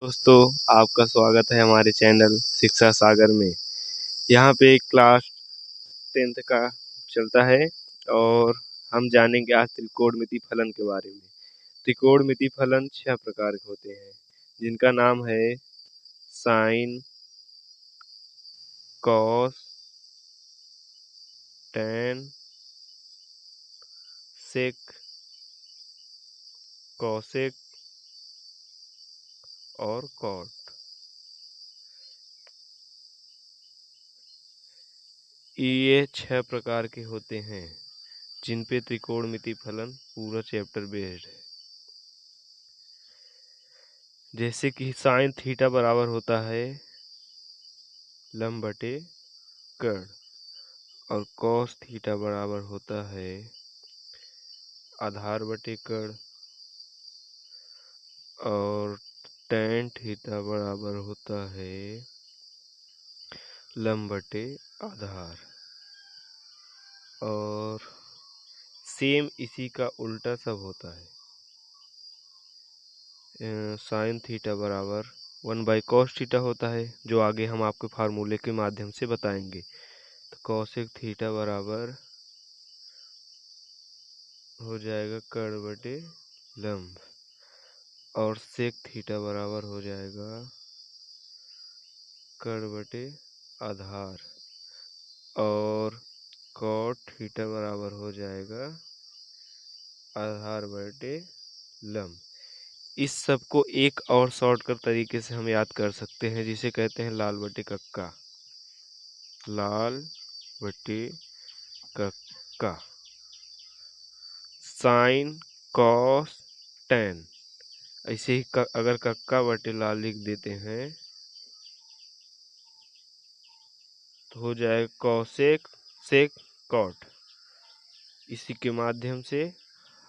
दोस्तों, आपका स्वागत है हमारे चैनल शिक्षा सागर में। यहाँ पे क्लास 10th का चलता है और हम जानेंगे आज त्रिकोणमिति फलन के बारे में। त्रिकोणमिति फलन 6 प्रकार के होते हैं, जिनका नाम है साइन, कॉस, टैन, सेक, कॉसेक और कॉट। ये 6 प्रकार के होते हैं जिन पे त्रिकोणमिति फलन पूरा चैप्टर बेस्ड है। जैसे कि साइन थीटा बराबर होता है लंब बटे कर्ण, और कॉस थीटा बराबर होता है आधार बटे कर्ण, और टैन थीटा बराबर होता है लंब बटे आधार। और सेम इसी का उल्टा सब होता है। साइन थीटा बराबर 1/cos थीटा होता है, जो आगे हम आपके फार्मूले के माध्यम से बताएंगे। तो कॉसेक थीटा बराबर हो जाएगा कर्ण बटे लंब, और सेक थीटा बराबर हो जाएगा कर्ण बटे आधार, और कॉट थीटा बराबर हो जाएगा आधार बटे लंब। इस सब को एक और शॉर्टकट तरीके से हम याद कर सकते हैं, जिसे कहते हैं लाल बटे कक्का। लाल बटे कक्का, साइन, कॉस, टैन। ऐसे ही अगर कक्का बटे लाल लिख देते हैं तो हो जाएगा कॉसेक, सेक, कॉट। इसी के माध्यम से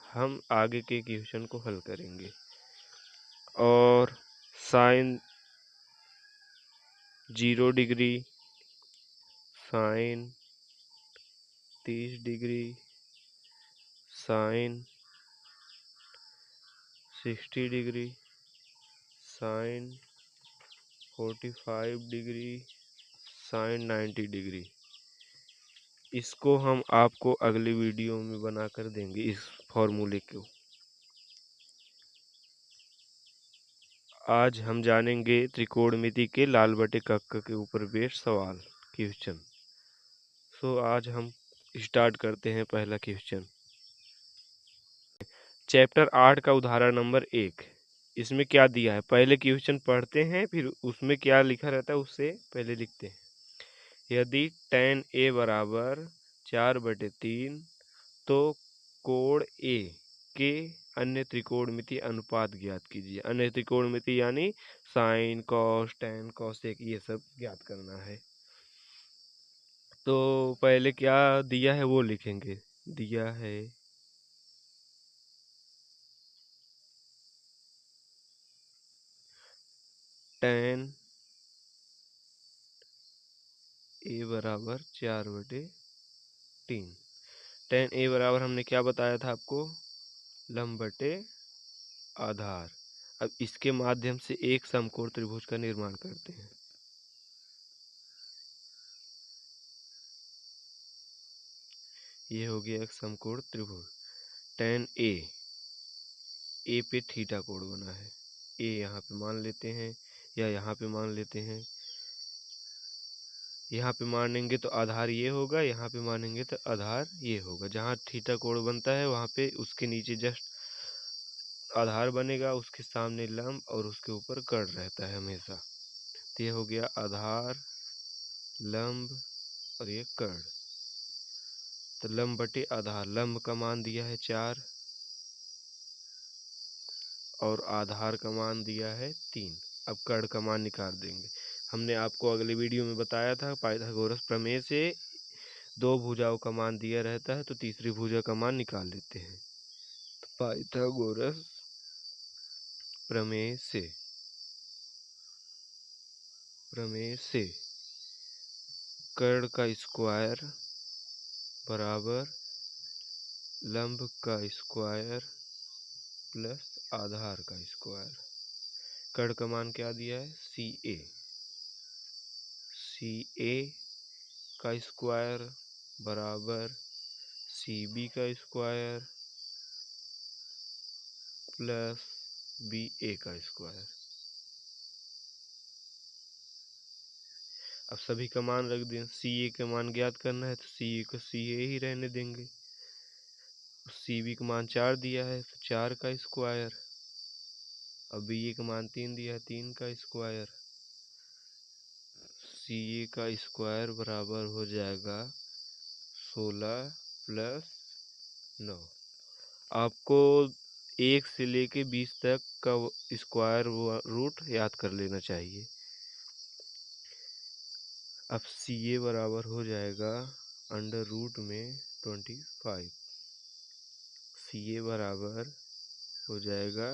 हम आगे के क्वेश्चन को हल करेंगे। और sine 0 degree, sine 30 degree, sine 60 degree, sine 45 degree, sine 90 degree. इसको हम आपको अगले वीडियो में बनाकर देंगे, इस फॉर्मूले को। आज हम जानेंगे त्रिकोणमिति के लाल बटे कक्का के ऊपर बेस्ड सवाल क्वेश्चन। सो आज हम स्टार्ट करते हैं पहला क्वेश्चन। चैप्टर 8 का उदाहरण नंबर 1। इसमें क्या दिया है, पहले क्वेश्चन पढ़ते हैं, फिर उसमें क्या लिखा रहता है उससे पहले लिखते हैं। यदि tan a बराबर 4/3 तो कोण ए के अन्य त्रिकोणमिति अनुपात ज्ञात कीजिए। अन्य त्रिकोणमिति यानी साइन, कॉस, टैन, कॉसेक, ये सब ज्ञात करना है। तो पहले क्या दिया है वो लिखेंगे। दिया है tan a बराबर 4/3। tan a बराबर हमने क्या बताया था आपको, लंब बटे आधार। अब इसके माध्यम से एक समकोण त्रिभुज का निर्माण करते हैं। ये हो गया एक समकोण त्रिभुज। tan ए पे थीटा कोण बना है। ए यहाँ पे मान लेते हैं या यहाँ पे मान लेते हैं। यहाँ पे मानेंगे तो आधार ये होगा, यहाँ पे मानेंगे तो आधार ये होगा। जहाँ थीटा कोण बनता है वहाँ पे उसके नीचे जस्ट आधार बनेगा, उसके सामने लंब और उसके ऊपर कर्ण रहता है हमेशा। तो ये हो गया आधार, लंब और ये कर्ण। तो लंब बटे आधार, लंब का मान दिया है 4 और आधार का मान दिया है 3। अब कर्ण का मान निकाल देंगे। हमने आपको अगले वीडियो में बताया था पाइथागोरस प्रमेय से 2 भुजाओं का मान दिया रहता है तो तीसरी भुजा का मान निकाल लेते हैं। तो पाइथागोरस प्रमेय से कर्ण का स्क्वायर बराबर लंब का स्क्वायर प्लस आधार का स्क्वायर। कर्ण का मान क्या दिया है, सी ए। सी ए का स्क्वायर बराबर सी बी का स्क्वायर प्लस बी ए का स्क्वायर। अब सभी का मान रख दें। सी ए का मान ज्ञात करना है तो सी ए को सी ए ही रहने देंगे। सी बी का मान 4 दिया है तो 4 का स्क्वायर। अब बी ए का मान 3 दिया है, 3 का स्क्वायर। सी ए का स्क्वायर बराबर हो जाएगा 16 प्लस 9। आपको 1 से लेके 20 तक का स्क्वायर रूट याद कर लेना चाहिए। अब सी ए बराबर हो जाएगा अंडर रूट में 25। सी ए बराबर हो जाएगा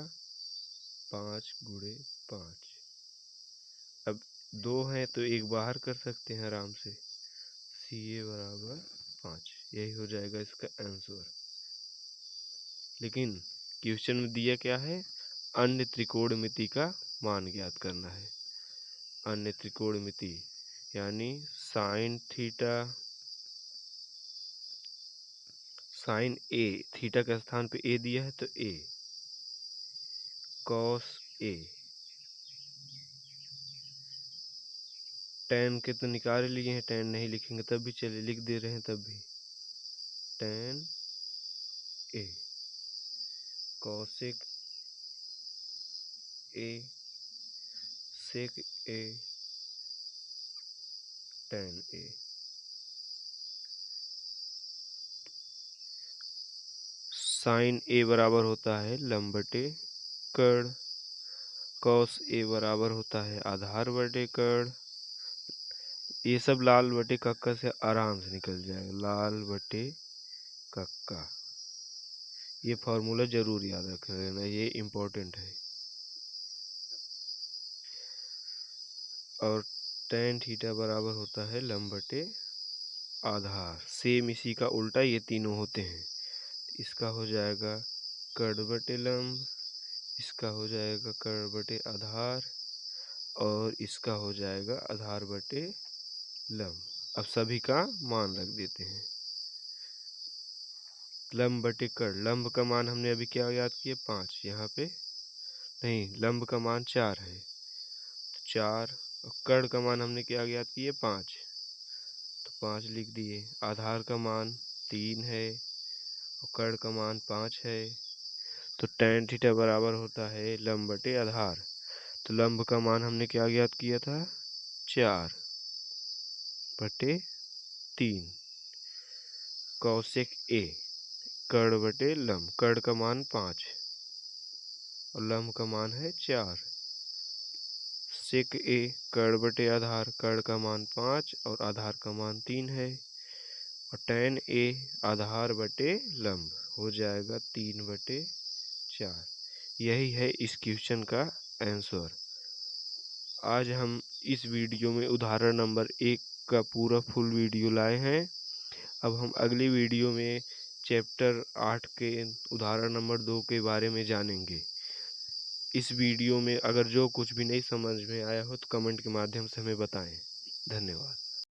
5 गुणे 5। अब 2 हैं तो एक बाहर कर सकते हैं आराम से। सी ए बराबर 5, यही हो जाएगा इसका आंसर। लेकिन क्वेश्चन में दिया क्या है, अन्य त्रिकोणमिति का मान ज्ञात करना है। अन्य त्रिकोणमिति यानी साइन थीटा, साइन ए, थीटा के स्थान पे ए दिया है तो ए, कॉस ए, टेन के तो निकाल लिए हैं, टेन नहीं लिखेंगे तब भी चलिए, लिख दे रहे हैं तब भी। Tan A, cosec A, sec A, tan A. Sine A बराबर होता है लंब बटे कर्ण। कॉस ए बराबर होता है आधार बटे कर्ण। ये सब लाल बटे कक्का से आराम से निकल जाएगा, लाल बटे कक्का। ये फॉर्मूला जरूर याद रख लेना, ये इम्पोर्टेंट है। और टेन थीटा बराबर होता है लंब बटे आधार। सेम इसी का उल्टा ये तीनों होते हैं। इसका हो जाएगा कर्ण बटे लंब, इसका हो जाएगा कर्ण बटे आधार, और इसका हो जाएगा आधार बटे लंब। अब सभी का मान रख देते हैं। लंब बटे कर्ण, लंब का मान हमने अभी क्या याद किया, 5। यहाँ पे नहीं, लंब का मान 4 है तो 4, और कर्ण का मान हमने क्या याद किया, 5, तो 5 लिख दिए। आधार का मान 3 है और कर्ण का मान 5 है, तो tan थीटा बराबर होता है लंब बटे आधार। तो लंब का मान हमने क्या ज्ञात किया था, 4 बटे 3। कौशिक ए, कर्ण बटे लंब, कर्ण का मान 5 और लंब का मान है 4। सेक ए, कर्ण बटे आधार, कर्ण का मान 5 और आधार का मान 3 है, और tan ए आधार बटे लंब हो जाएगा 3 बटे 4। यही है इस क्वेश्चन का आंसर। आज हम इस वीडियो में उदाहरण नंबर 1 का पूरा फुल वीडियो लाए हैं। अब हम अगली वीडियो में चैप्टर 8 के उदाहरण नंबर 2 के बारे में जानेंगे। इस वीडियो में अगर जो कुछ भी नहीं समझ में आया हो तो कमेंट के माध्यम से हमें बताएं। धन्यवाद।